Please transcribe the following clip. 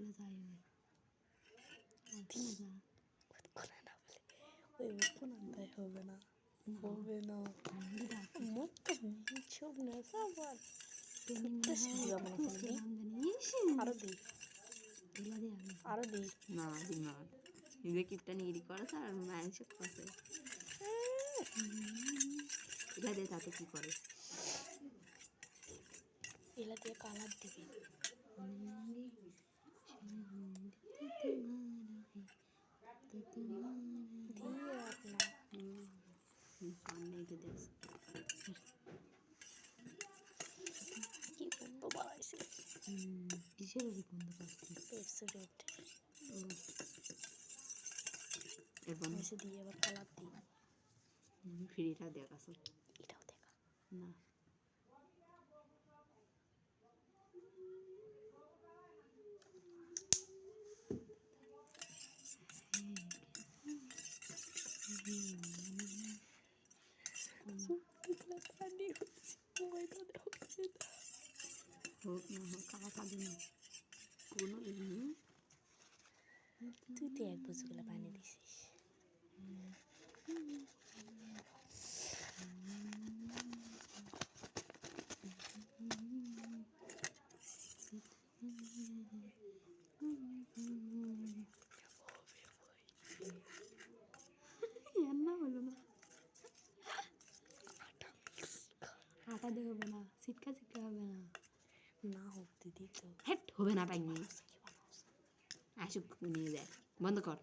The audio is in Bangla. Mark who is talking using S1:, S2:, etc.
S1: করে যাই
S2: ওই কোন আনতে হবে না হবে না মত সব নেশা আবার আরো দিই আরো দিই
S1: না দিমাগ নিজে কিপটা নিগিরি করেছে আর মানুষ করছে এটা দিয়ে তাতে কি করে
S2: এলা দিয়ে কালার দিবি দিয়ে আর না
S1: সামনে এটা দেখ
S2: কি বন্ধ বাড়াইছে
S1: কিসের ওই বন্ধ পাচ্ছি
S2: পেপসুডেট
S1: এবার
S2: এসে দিয়ে এবার কালার দিই
S1: ফ্রিটা দেখাছো
S2: এটাও দেখা
S1: না
S2: পানি হচ্ছে ময়দা হচ্ছে
S1: হোক না হোক কাকা কাঁদে না কোনো
S2: তুই তো এক বছরগুলো পানি দিছিস
S1: না হলো না আটা দিয়ে হবে না ছিটকা ছিটকা হবে না
S2: না হোক দিদি তো
S1: হেট হবে না পাইনি আসুক নিয়ে যায় বন্ধ কর